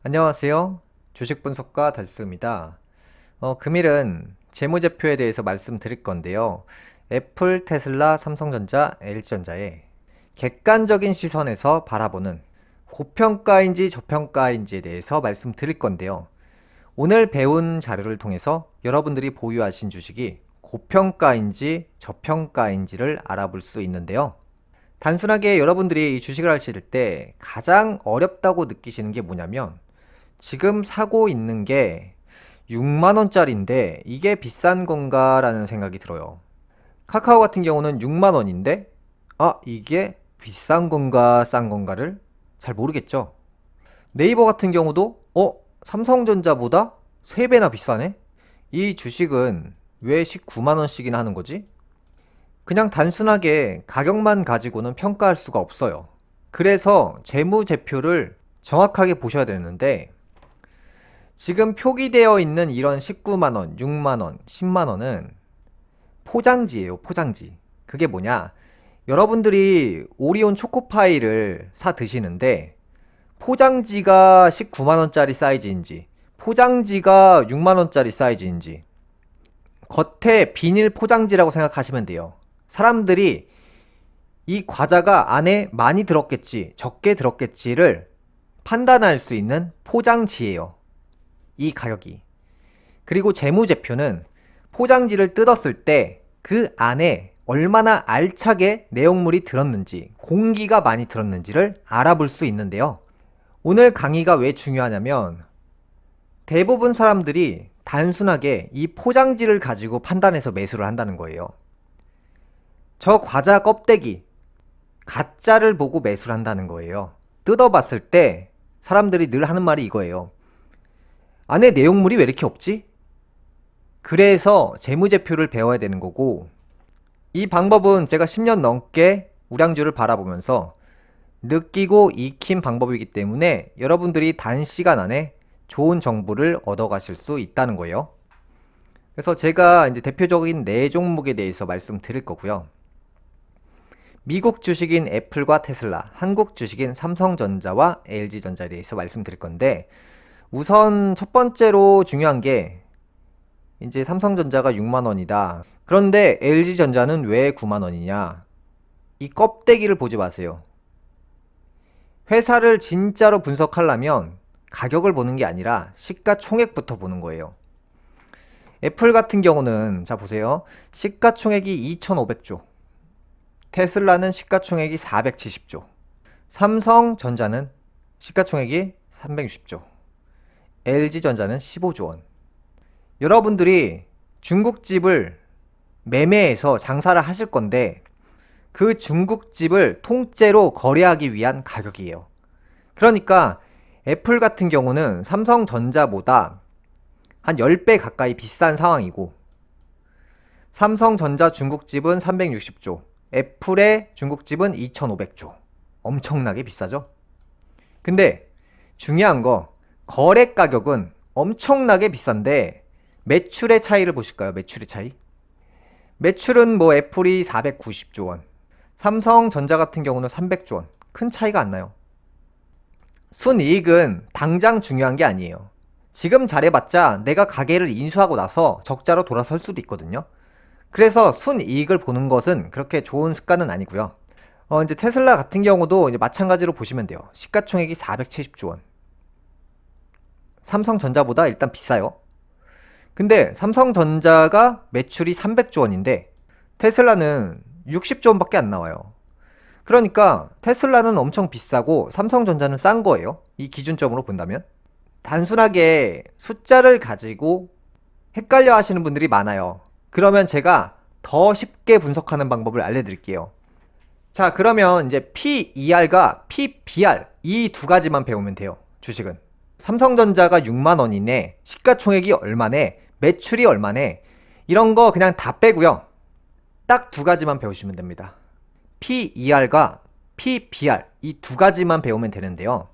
안녕하세요. 주식 분석가 달수입니다. 금일은 재무제표에 대해서 말씀드릴 건데요. 애플, 테슬라, 삼성전자, LG전자의 객관적인 시선에서 바라보는 고평가인지 저평가인지에 대해서 말씀드릴 건데요. 오늘 배운 자료를 통해서 여러분들이 보유하신 주식이 고평가인지 저평가인지를 알아볼 수 있는데요. 단순하게 여러분들이 이 주식을 하실 때 가장 어렵다고 느끼시는 게 뭐냐면 지금 사고 있는 게 6만원짜리인데 이게 비싼 건가라는 생각이 들어요. 카카오 같은 경우는 6만원인데 이게 비싼 건가 싼 건가를 잘 모르겠죠. 네이버 같은 경우도 삼성전자보다 3배나 비싸네? 이 주식은 왜 19만원씩이나 하는 거지? 그냥 단순하게 가격만 가지고는 평가할 수가 없어요. 그래서 재무제표를 정확하게 보셔야 되는데 지금 표기되어 있는 이런 19만원, 6만원, 10만원은 포장지예요, 포장지. 그게 뭐냐? 여러분들이 오리온 초코파이를 사 드시는데 포장지가 19만원짜리 사이즈인지 포장지가 6만원짜리 사이즈인지 겉에 비닐 포장지라고 생각하시면 돼요. 사람들이 이 과자가 안에 많이 들었겠지, 적게 들었겠지를 판단할 수 있는 포장지예요. 이 가격이. 그리고 재무제표는 포장지를 뜯었을 때 그 안에 얼마나 알차게 내용물이 들었는지, 공기가 많이 들었는지를 알아볼 수 있는데요. 오늘 강의가 왜 중요하냐면 대부분 사람들이 단순하게 이 포장지를 가지고 판단해서 매수를 한다는 거예요. 저 과자 껍데기, 가짜를 보고 매수를 한다는 거예요. 뜯어봤을 때 사람들이 늘 하는 말이 이거예요. 안에 내용물이 왜 이렇게 없지? 그래서 재무제표를 배워야 되는 거고, 이 방법은 제가 10년 넘게 우량주를 바라보면서 느끼고 익힌 방법이기 때문에 여러분들이 단시간 안에 좋은 정보를 얻어가실 수 있다는 거예요. 그래서 제가 이제 대표적인 4종목에 대해서 말씀드릴 거고요. 미국 주식인 애플과 테슬라, 한국 주식인 삼성전자와 LG전자에 대해서 말씀드릴 건데, 우선 첫 번째로 중요한 게 이제 삼성전자가 6만원이다. 그런데 LG전자는 왜 9만원이냐? 이 껍데기를 보지 마세요. 회사를 진짜로 분석하려면 가격을 보는 게 아니라 시가총액부터 보는 거예요. 애플 같은 경우는 자 보세요. 시가총액이 2,500조. 테슬라는 시가총액이 470조. 삼성전자는 시가총액이 360조. LG전자는 15조 원. 여러분들이 중국집을 매매해서 장사를 하실 건데 그 중국집을 통째로 거래하기 위한 가격이에요. 그러니까 애플 같은 경우는 삼성전자보다 한 10배 가까이 비싼 상황이고 삼성전자 중국집은 360조, 애플의 중국집은 2,500조. 엄청나게 비싸죠? 근데 중요한 거 거래 가격은 엄청나게 비싼데 매출의 차이를 보실까요? 매출의 차이? 매출은 뭐 애플이 490조 원, 삼성전자 같은 경우는 300조 원. 큰 차이가 안 나요. 순이익은 당장 중요한 게 아니에요. 지금 잘해봤자 내가 가게를 인수하고 나서 적자로 돌아설 수도 있거든요. 그래서 순이익을 보는 것은 그렇게 좋은 습관은 아니고요. 이제 테슬라 같은 경우도 이제 마찬가지로 보시면 돼요. 시가총액이 470조 원. 삼성전자보다 일단 비싸요. 근데 삼성전자가 매출이 300조 원인데 테슬라는 60조 원밖에 안 나와요. 그러니까 테슬라는 엄청 비싸고 삼성전자는 싼 거예요. 이 기준점으로 본다면. 단순하게 숫자를 가지고 헷갈려 하시는 분들이 많아요. 그러면 제가 더 쉽게 분석하는 방법을 알려드릴게요. 자, 그러면 이제 PER과 PBR 이 두 가지만 배우면 돼요. 주식은. 삼성전자가 6만원이네, 시가총액이 얼마네, 매출이 얼마네, 이런 거 그냥 다 빼고요. 딱 두 가지만 배우시면 됩니다. PER과 PBR 이 두 가지만 배우면 되는데요.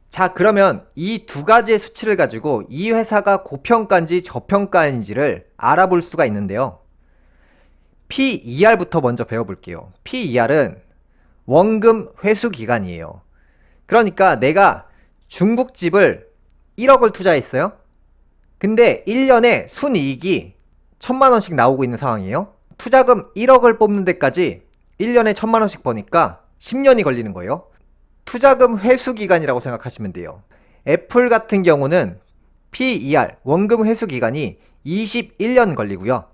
자, 그러면 이 두 가지의 수치를 가지고 이 회사가 고평가인지 저평가인지를 알아볼 수가 있는데요. PER부터 먼저 배워볼게요. PER은 원금 회수 기간이에요. 그러니까 내가 중국집을 1억을 투자했어요. 근데 1년에 순이익이 1000만원씩 나오고 있는 상황이에요. 투자금 1억을 뽑는 데까지 1년에 1000만원씩 버니까 10년이 걸리는 거예요. 투자금 회수 기간이라고 생각하시면 돼요. 애플 같은 경우는 PER, 원금 회수 기간이 21년 걸리고요.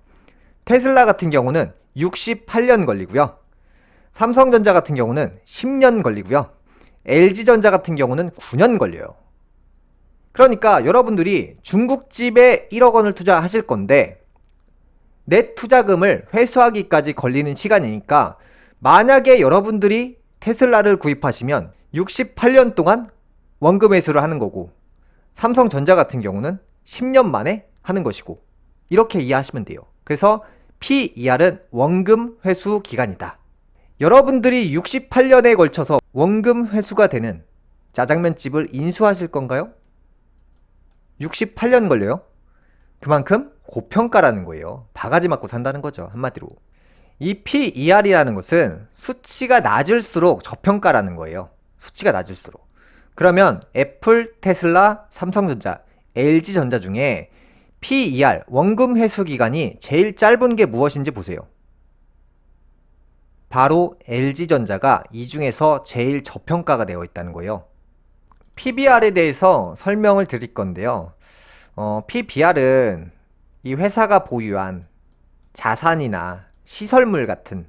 테슬라 같은 경우는 68년 걸리고요. 삼성전자 같은 경우는 10년 걸리고요. LG전자 같은 경우는 9년 걸려요. 그러니까 여러분들이 중국집에 1억 원을 투자하실 건데 넷 투자금을 회수하기까지 걸리는 시간이니까 만약에 여러분들이 테슬라를 구입하시면 68년 동안 원금 회수를 하는 거고 삼성전자 같은 경우는 10년 만에 하는 것이고 이렇게 이해하시면 돼요. 그래서 PER은 원금 회수 기간이다. 여러분들이 68년에 걸쳐서 원금 회수가 되는 짜장면집을 인수하실 건가요? 68년 걸려요? 그만큼 고평가라는 거예요. 바가지 맞고 산다는 거죠. 한마디로. 이 PER이라는 것은 수치가 낮을수록 저평가라는 거예요. 수치가 낮을수록. 그러면 애플, 테슬라, 삼성전자, LG전자 중에 PER, 원금 회수 기간이 제일 짧은 게 무엇인지 보세요. 바로 LG전자가 이 중에서 제일 저평가가 되어 있다는 거예요. PBR에 대해서 설명을 드릴 건데요. PBR은 이 회사가 보유한 자산이나 시설물 같은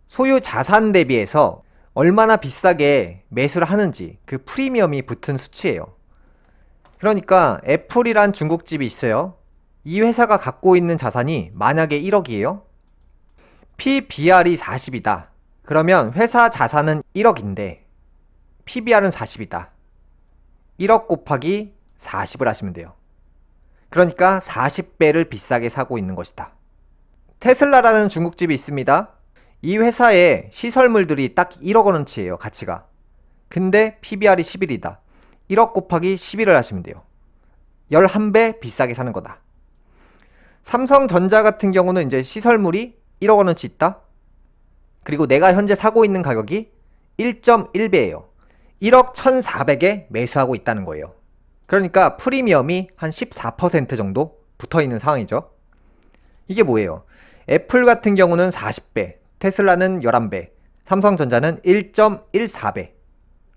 소유 자산 대비해서 얼마나 비싸게 매수를 하는지 그 프리미엄이 붙은 수치예요. 그러니까 애플이란 중국집이 있어요. 이 회사가 갖고 있는 자산이 만약에 1억이에요. PBR이 40이다. 그러면 회사 자산은 1억인데 PBR은 40이다. 1억 곱하기 40을 하시면 돼요. 그러니까 40배를 비싸게 사고 있는 것이다. 테슬라라는 중국집이 있습니다. 이 회사의 시설물들이 딱 1억 원어치예요. 가치가. 근데 PBR이 11이다. 1억 곱하기 11을 하시면 돼요. 11배 비싸게 사는 거다. 삼성전자 같은 경우는 이제 시설물이 1억 원어치 있다. 그리고 내가 현재 사고 있는 가격이 1.1배예요. 1억 1,400에 매수하고 있다는 거예요. 그러니까 프리미엄이 한 14% 정도 붙어있는 상황이죠. 이게 뭐예요? 애플 같은 경우는 40배, 테슬라는 11배, 삼성전자는 1.14배.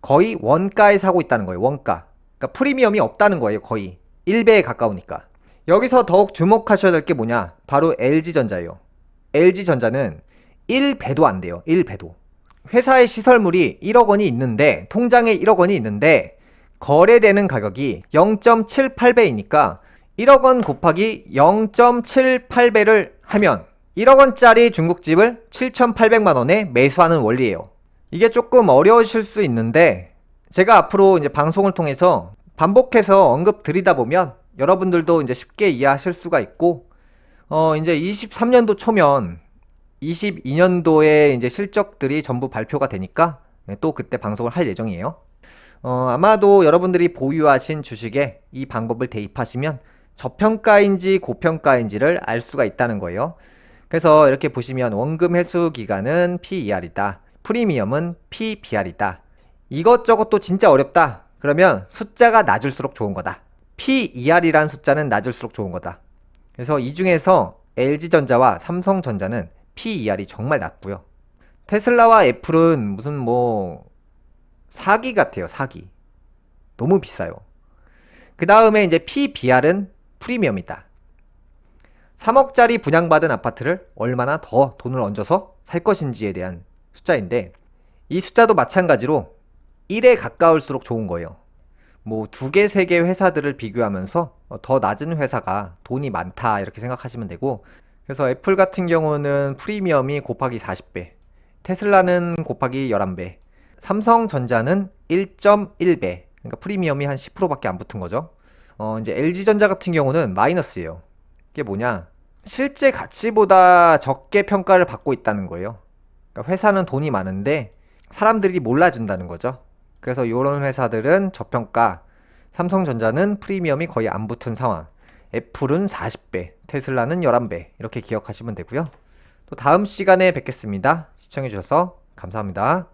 거의 원가에 사고 있다는 거예요. 원가. 그러니까 프리미엄이 없다는 거예요. 거의 1배에 가까우니까. 여기서 더욱 주목하셔야 될 게 뭐냐? 바로 LG전자예요. LG전자는 1배도 안 돼요. 1배도. 회사의 시설물이 1억 원이 있는데, 통장에 1억 원이 있는데 거래되는 가격이 0.78배이니까 1억 원 곱하기 0.78배를 하면 1억 원짜리 중국집을 7,800만 원에 매수하는 원리예요. 이게 조금 어려우실 수 있는데 제가 앞으로 이제 방송을 통해서 반복해서 언급 드리다 보면 여러분들도 이제 쉽게 이해하실 수가 있고 이제 23년도 초면 22년도에 이제 실적들이 전부 발표가 되니까 또 그때 방송을 할 예정이에요. 아마도 여러분들이 보유하신 주식에 이 방법을 대입하시면 저평가인지 고평가인지를 알 수가 있다는 거예요. 그래서 이렇게 보시면 원금 회수 기간은 PER이다. 프리미엄은 PBR이다. 이것저것 또 진짜 어렵다. 그러면 숫자가 낮을수록 좋은 거다. PER이란 숫자는 낮을수록 좋은 거다. 그래서 이 중에서 LG전자와 삼성전자는 PER이 정말 낮고요. 테슬라와 애플은 무슨 뭐 사기 같아요. 사기. 너무 비싸요. 그 다음에 이제 PBR은 프리미엄이다. 3억짜리 분양받은 아파트를 얼마나 더 돈을 얹어서 살 것인지에 대한 숫자인데 이 숫자도 마찬가지로 1에 가까울수록 좋은 거예요. 뭐 2개, 3개 회사들을 비교하면서 더 낮은 회사가 돈이 많다 이렇게 생각하시면 되고 그래서 애플 같은 경우는 프리미엄이 곱하기 40배, 테슬라는 곱하기 11배, 삼성전자는 1.1배, 그러니까 프리미엄이 한 10%밖에 안 붙은 거죠. 이제 LG전자 같은 경우는 마이너스예요. 이게 뭐냐? 실제 가치보다 적게 평가를 받고 있다는 거예요. 그러니까 회사는 돈이 많은데 사람들이 몰라준다는 거죠. 그래서 이런 회사들은 저평가, 삼성전자는 프리미엄이 거의 안 붙은 상황, 애플은 40배, 테슬라는 11배 이렇게 기억하시면 되고요. 또 다음 시간에 뵙겠습니다. 시청해주셔서 감사합니다.